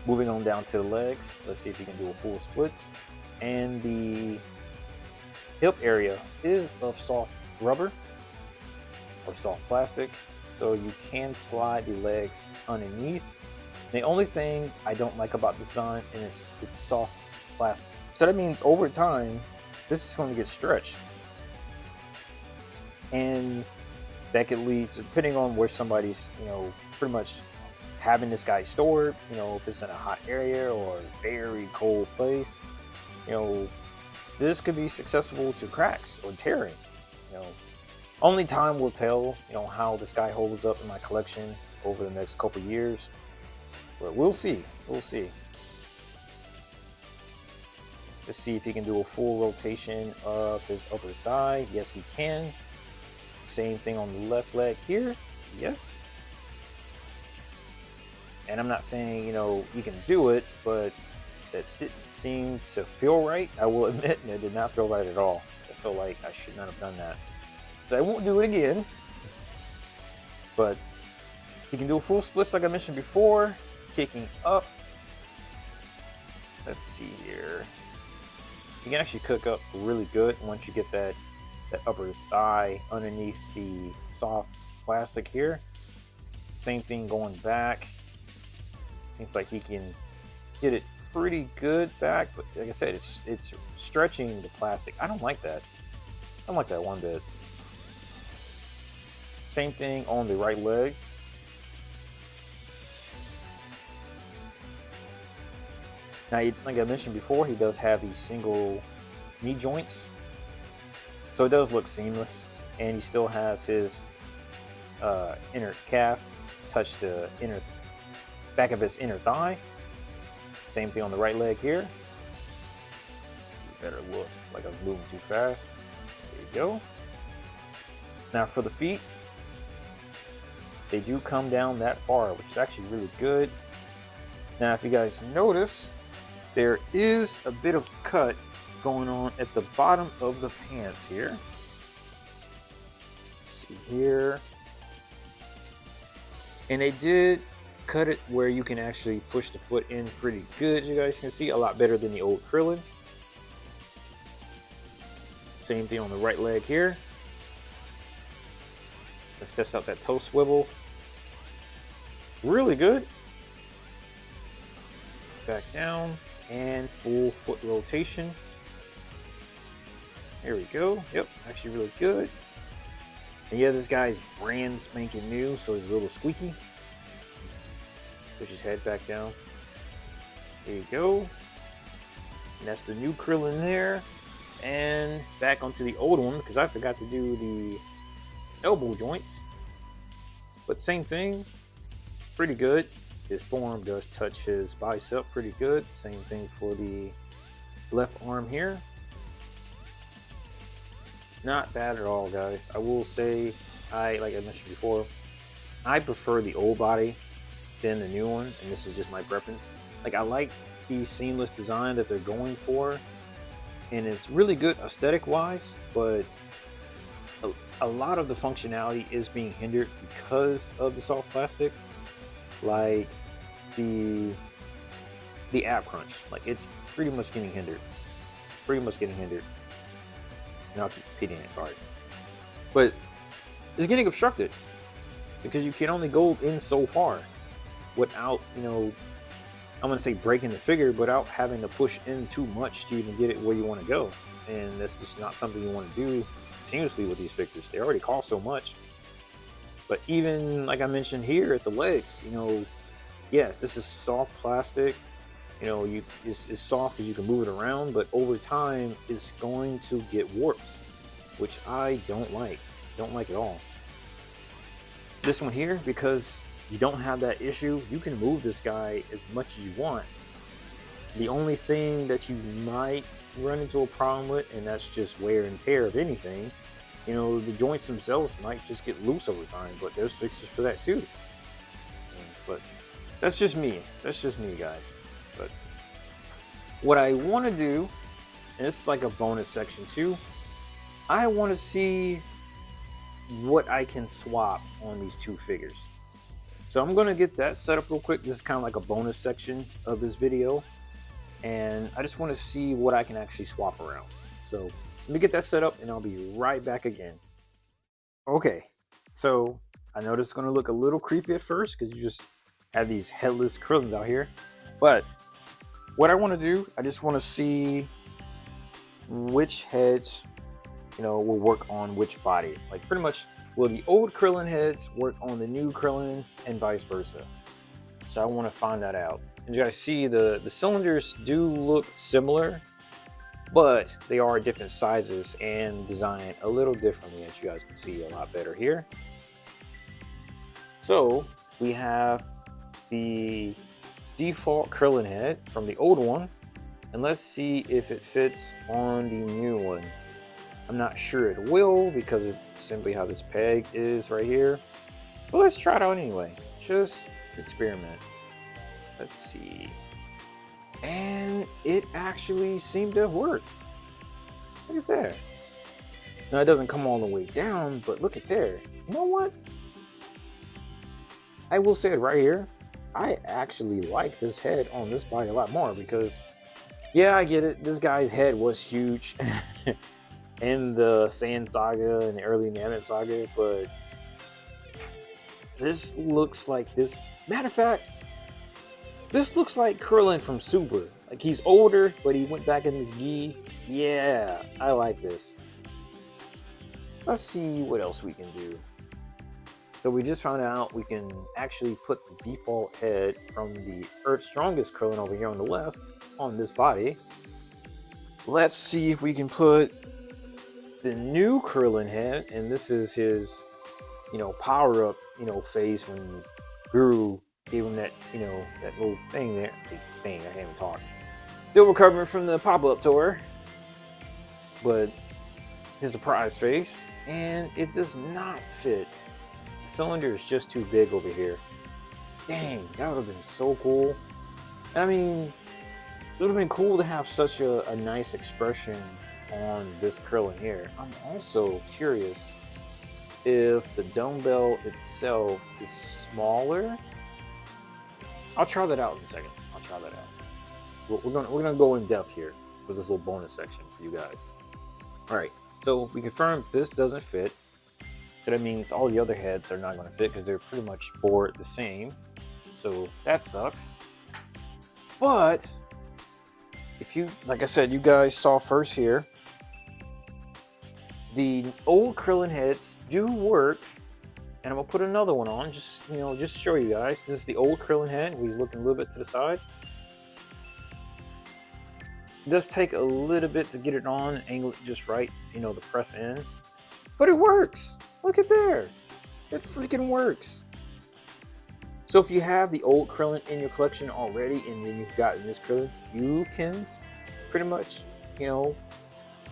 Moving on down to the legs, let's see if you can do a full splits. And the hip area is of soft rubber or soft plastic, so you can slide the legs underneath. The only thing I don't like about the design is it's soft plastic, so that means over time this is going to get stretched, and that could lead to, depending on where somebody's, you know, pretty much having this guy stored, you know, if it's in a hot area or a very cold place, you know, this could be susceptible to cracks or tearing. You know, only time will tell, you know, how this guy holds up in my collection over the next couple years. But we'll see. We'll see. Let's see if he can do a full rotation of his upper thigh. Yes, he can. Same thing on the left leg here. Yes. And I'm not saying, you know, you can do it, but that didn't seem to feel right. I will admit, it did not feel right at all. I feel like I should not have done that. So I won't do it again. But he can do a full splits like I mentioned before. Kicking up. Let's see here. You can actually cook up really good once you get that upper thigh underneath the soft plastic here. Same thing going back. Seems like he can get it pretty good back, but like I said, it's stretching the plastic. I don't like that. I don't like that one bit. Same thing on the right leg. Now, like I mentioned before, he does have these single knee joints, so it does look seamless, and he still has his inner calf touch the inner back of his inner thigh. Same thing on the right leg here. You better look. It's like I'm moving too fast. There you go. Now for the feet, they do come down that far, which is actually really good. Now, if you guys notice, there is a bit of cut going on at the bottom of the pants here. Let's see here. And they did cut it where you can actually push the foot in pretty good. You guys can see a lot better than the old Krillin. Same thing on the right leg here. Let's test out that toe swivel. Really good. Back down and full foot rotation. There we go. Yep, actually really good. And yeah, this guy's brand spanking new, so he's a little squeaky. Push his head back down. There you go. And that's the new Krillin there. And back onto the old one, because I forgot to do the elbow joints. But same thing, pretty good. His forearm does touch his bicep pretty good. Same thing for the left arm here. Not bad at all, guys. I will say, like I mentioned before, I prefer the old body than the new one, and this is just my preference. Like, I like the seamless design that they're going for, and it's really good aesthetic wise, but a lot of the functionality is being hindered because of the soft plastic. Like the ab crunch, like it's pretty much getting hindered. And I'll keep repeating it, sorry. But it's getting obstructed because you can only go in so far without, I'm gonna say breaking the figure, but without having to push in too much to even get it where you want to go. And that's just not something you want to do continuously with these figures. They already cost so much. But even like I mentioned here at the legs, yes, this is soft plastic. It's soft because you can move it around, but over time it's going to get warped, which I don't like. Don't like at all. This one here, because you don't have that issue, you can move this guy as much as you want. The only thing that you might run into a problem with, and that's just wear and tear of anything, the joints themselves might just get loose over time, but there's fixes for that too. But that's just me, guys. But what I want to do, and this is like a bonus section too, I want to see what I can swap on these two figures. So I'm going to get that set up real quick. This is kind of like a bonus section of this video, and I just want to see what I can actually swap around. So let me get that set up and I'll be right back again. Okay, so I know this is going to look a little creepy at first because you just have these headless Krillins out here, but what I want to do, I just want to see which heads, will work on which body. Like pretty much, will the old Krillin heads work on the new Krillin and vice versa? So I want to find that out. And you guys see the cylinders do look similar, but they are different sizes and designed a little differently, as you guys can see a lot better here. So we have the default Krillin head from the old one, and let's see if it fits on the new one. I'm not sure it will because it's simply how this peg is right here, but let's try it out anyway. Just experiment. Let's see. And it actually seemed to have worked. Look at there. Now it doesn't come all the way down, but look at there. You know what? I will say it right here. I actually like this head on this body a lot more because, yeah, I get it. This guy's head was huge in the Saiyan saga and the early Namek saga, but this looks like this. Matter of fact, this looks like Krillin from Super. Like he's older, but he went back in his gi. Yeah, I like this. Let's see what else we can do. So we just found out we can actually put the default head from the Earth's Strongest Krillin over here on the left on this body. Let's see if we can put the new Krillin head, and this is his, power up, phase when Guru gave him that, that little thing there. It's a thing, I can't even talk. Still recovering from the pop-up tour, but his surprise face, and it does not fit. The cylinder is just too big over here. Dang, that would have been so cool. I mean, it would have been cool to have such a nice expression on this Krillin here. I'm also curious if the dumbbell itself is smaller. I'll try that out in a second. I'll try that out. We're gonna go in depth here for this little bonus section for you guys. All right, so we confirmed this doesn't fit. So that means all the other heads are not going to fit because they're pretty much bored the same. So that sucks. But if you, like I said, you guys saw first here, the old Krillin heads do work. And I'm gonna put another one on, just to show you guys. This is the old Krillin head. He's looking a little bit to the side. It does take a little bit to get it on, angle it just right, to press in. But it works. Look at there. It freaking works. So if you have the old Krillin in your collection already, and then you've gotten this Krillin, you can pretty much,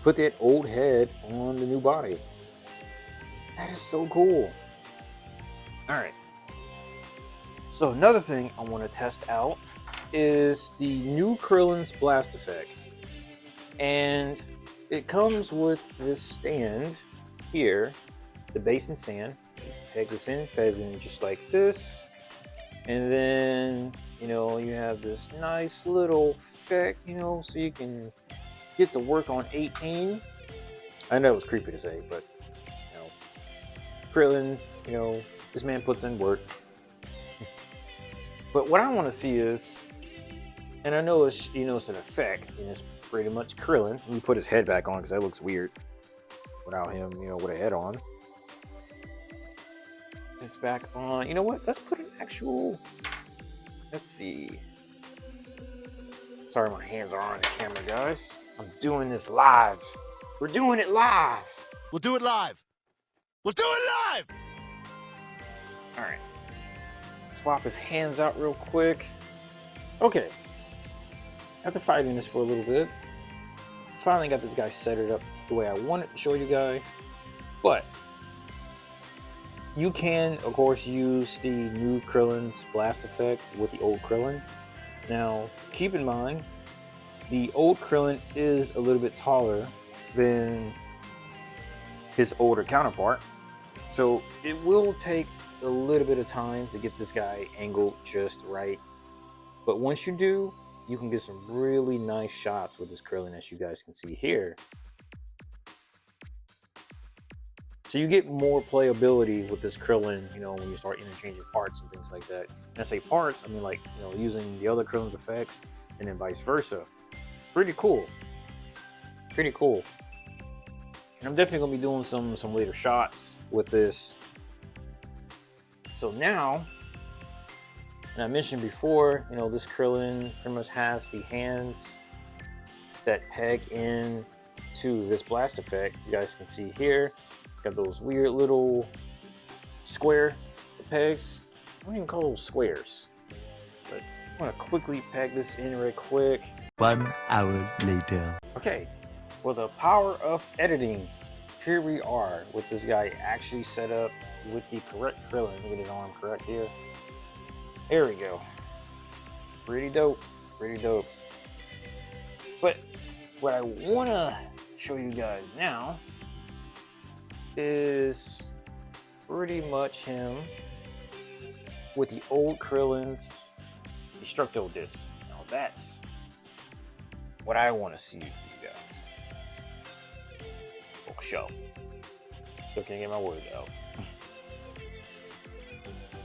put that old head on the new body. That is so cool. All right. So another thing I want to test out is the new Krillin's blast effect. And it comes with this stand here, the basin stand. Peg this in, pegs in just like this. And then, you have this nice little effect, so you can get to work on 18. I know it was creepy to say, but, Krillin, this man puts in work. But what I want to see is, and I know it's, it's an effect, and it's pretty much Krillin. Let me put his head back on because that looks weird without him, with a head on. This back on. You know what? Let's put an actual. Let's see. Sorry, my hands are on the camera, guys. I'm doing this live. We're doing it live. We'll do it live. We'll do it live. All right. Swap his hands out real quick. Okay. After fighting this for a little bit, finally got this guy set it up the way I wanted to show you guys. But you can, of course, use the new Krillin's blast effect with the old Krillin. Now, keep in mind, the old Krillin is a little bit taller than his older counterpart. So it will take a little bit of time to get this guy angled just right. But once you do, you can get some really nice shots with this Krillin, as you guys can see here. So you get more playability with this Krillin, when you start interchanging parts and things like that. And I say parts, I mean like, using the other Krillin's effects and then vice versa. Pretty cool. Pretty cool. And I'm definitely gonna be doing some later shots with this. So now, and I mentioned before, this Krillin pretty much has the hands that peg in to this blast effect. You guys can see here, got those weird little square pegs. I don't even call those squares. But I want to quickly peg this in real quick. 1 hour later. Okay, well, the power of editing. Here we are with this guy actually set up with the correct Krillin. Let me get his arm correct here. There we go. Pretty dope. Pretty dope. But what I want to show you guys now is pretty much him with the old Krillin's Destructo Disc. Now that's what I want to see for you guys. Oh, show. So can I get my words out?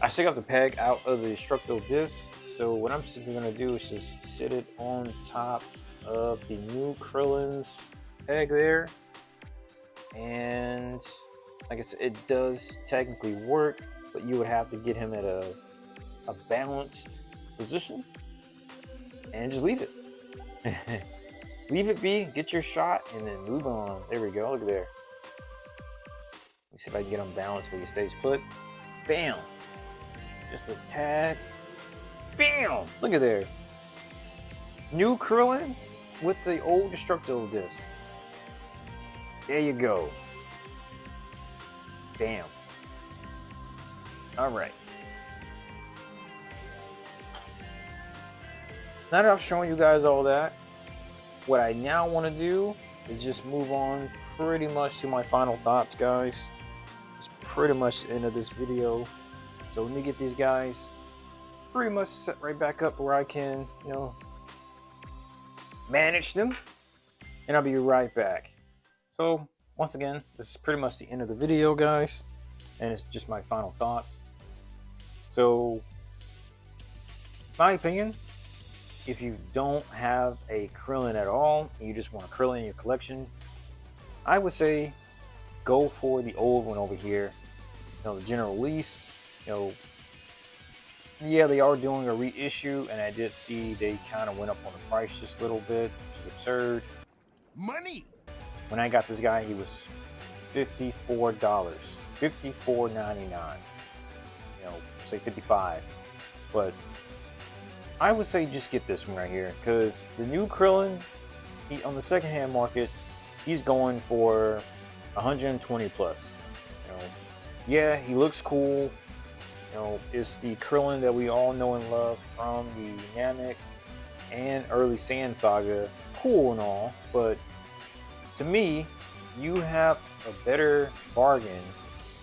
I still got the peg out of the structural disc, so what I'm simply gonna do is just sit it on top of the new Krillin's peg there. And like I said, it does technically work, but you would have to get him at a balanced position and just leave it. Leave it be, get your shot, and then move on. There we go, look at there. Let me see if I can get him balanced where he stays put. Bam! Just a tad. Bam! Look at there. New Krillin with the old destructible disc. There you go. Bam. Alright. Now that I've shown you guys all that, what I now want to do is just move on pretty much to my final thoughts, guys. It's pretty much the end of this video. So let me get these guys pretty much set right back up where I can, manage them. And I'll be right back. So once again, this is pretty much the end of the video, guys. And it's just my final thoughts. So, my opinion, if you don't have a Krillin at all, and you just want a Krillin in your collection, I would say go for the old one over here. The general release. Yeah, they are doing a reissue, and I did see they kind of went up on the price just a little bit, which is absurd. Money! When I got this guy, he was $54, $54.99. Say 55, but I would say just get this one right here, because the new Krillin, on the secondhand market, he's going for 120 plus. Yeah, he looks cool. It's the Krillin that we all know and love from the Namek and early Saiyan saga. Cool and all, but to me, you have a better bargain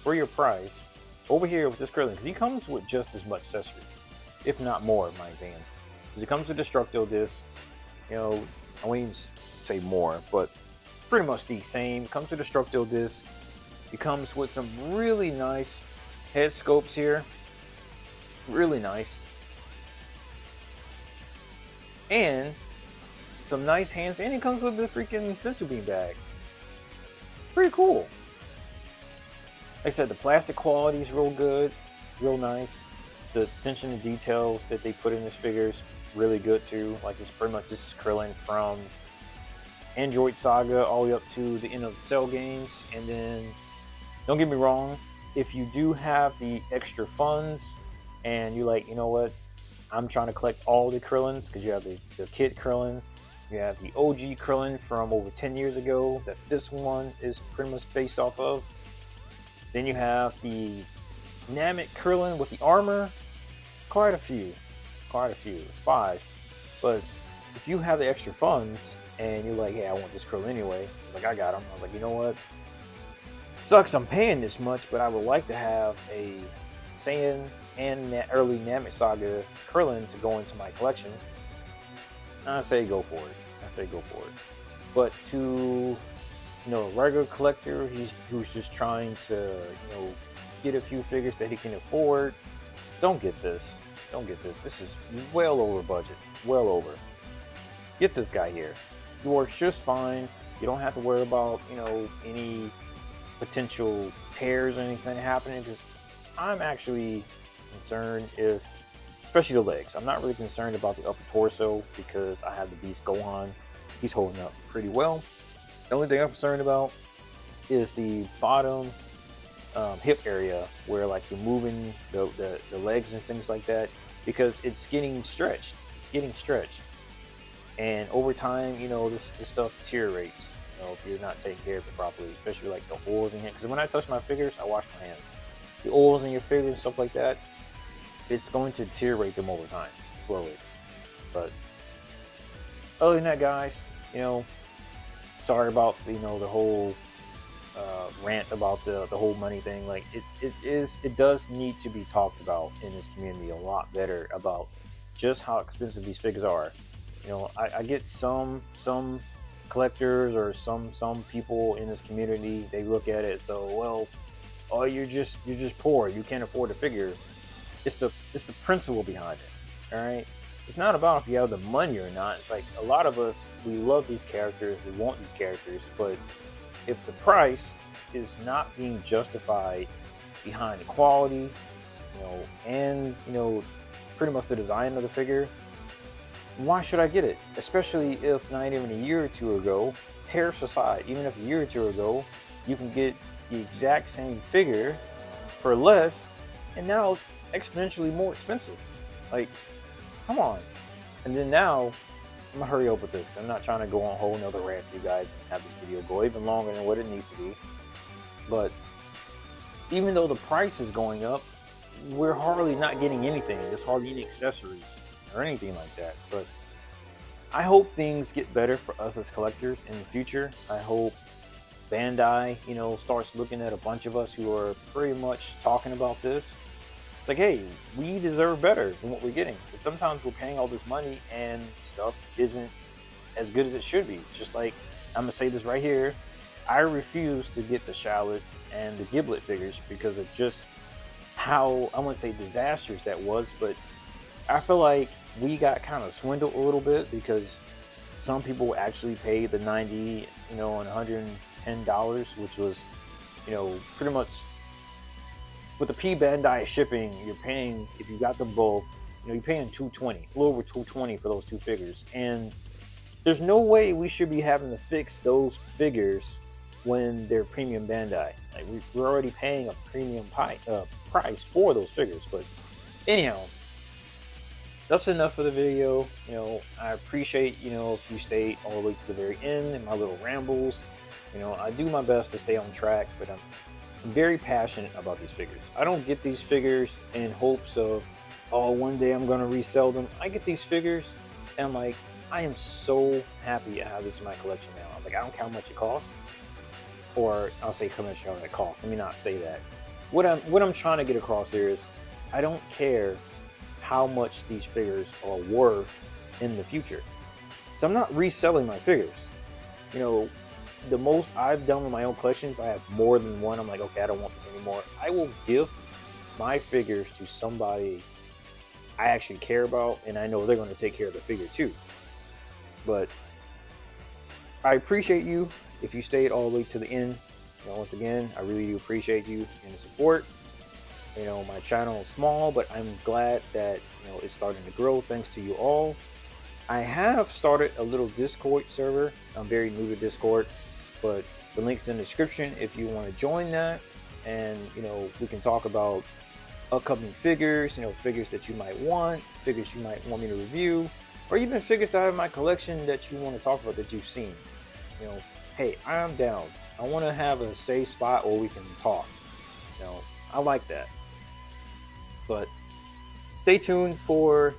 for your price over here with this Krillin, because he comes with just as much accessories, if not more, in my opinion. Because it comes with Destructo disc, I won't even say more, but pretty much the same. It comes with Destructo disc. It comes with some really nice head scopes here, really nice, and some nice hands. And it comes with the freaking Sensu Bean bag. Pretty cool. Like I said, the plastic quality is real good, real nice. The attention to details that they put in this figure is really good too. Like, it's pretty much this is Krillin from Android Saga all the way up to the end of the Cell games. And then, don't get me wrong, if you do have the extra funds and you're like, you know what, I'm trying to collect all the Krillins, because you have the Kid Krillin, you have the OG Krillin from over 10 years ago that this one is pretty much based off of. Then you have the Namek Krillin with the armor. Quite a few. It's 5. But if you have the extra funds and you're like, hey, I want this Krillin anyway, it's like, I got him. I was like, you know what? Sucks I'm paying this much, but I would like to have a Saiyan and early Namek Saga Krillin to go into my collection. I say go for it. But to a regular collector who's just trying to get a few figures that he can afford, don't get this. This is well over budget, well over. Get this guy here. He works just fine. You don't have to worry about any potential tears or anything happening, because I'm actually concerned especially the legs. I'm not really concerned about the upper torso, because I have the Beast Gohan. He's holding up pretty well. The only thing I'm concerned about is the bottom hip area, where like you're moving the legs and things like that, because it's getting stretched. And over time, this stuff deteriorates. If you're not taking care of it properly, especially like the oils in here. Because when I touch my figures, I wash my hands. The oils in your figures and stuff like that, it's going to deteriorate them over time, slowly. But other than that, guys, sorry about the whole rant about the whole money thing. Like, it does need to be talked about in this community a lot better about just how expensive these figures are. I get some collectors or some people in this community, they look at it so, well, oh, you're just poor, you can't afford a figure. it's the principle behind it. All right. It's not about if you have the money or not. It's like a lot of us, we love these characters, we want these characters, but if the price is not being justified behind the quality, and pretty much the design of the figure, why should I get it? Especially if not even a year or two ago, tariffs aside, even if a year or two ago, you can get the exact same figure for less, and now it's exponentially more expensive. Like, come on. And then now, I'm gonna hurry up with this. I'm not trying to go on a whole nother rant for you guys and have this video go even longer than what it needs to be. But even though the price is going up, we're hardly not getting anything. There's hardly any accessories or anything like that. But I hope things get better for us as collectors in the future. I hope Bandai, starts looking at a bunch of us who are pretty much talking about this. It's like, hey, we deserve better than what we're getting. Because sometimes we're paying all this money and stuff isn't as good as it should be. Just like, I'm gonna say this right here, I refuse to get the Shallot and the Giblet figures because of just how, I wouldn't say disastrous that was, but I feel like we got kind of swindled a little bit because some people actually paid the $90, and $110, which was, pretty much with the P Bandai shipping, you're paying, if you got them both, you're paying $220, a little over $220 for those two figures. And there's no way we should be having to fix those figures when they're premium Bandai. Like, we're already paying a premium price for those figures. But anyhow, that's enough for the video. I appreciate, if you stayed all the way to the very end in my little rambles. I do my best to stay on track, but I'm very passionate about these figures. I don't get these figures in hopes of, oh, one day I'm going to resell them. I get these figures and I'm like, I am so happy I have this in my collection now. I'm like, I don't care how much it costs. Or I'll say how much it costs. Let me not say that. What I'm trying to get across here is I don't care how much these figures are worth in the future. So I'm not reselling my figures. The most I've done with my own collection, if I have more than one, I'm like, okay, I don't want this anymore. I will give my figures to somebody I actually care about, and I know they're going to take care of the figure too. But I appreciate you if you stayed all the way to the end. Once again, I really do appreciate you and the support. My channel is small, but I'm glad that it's starting to grow thanks to you all. I have started a little Discord server. I'm very new to Discord, but the link's in the description if you want to join that. And we can talk about upcoming figures, figures that you might want, figures you might want me to review, or even figures that I have in my collection that you want to talk about that you've seen. Hey, I'm down. I want to have a safe spot where we can talk. I like that. But stay tuned for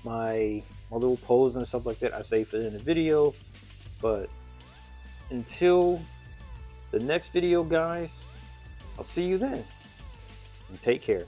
my little polls and stuff like that I say for in the video. But until the next video, guys, I'll see you then, and take care.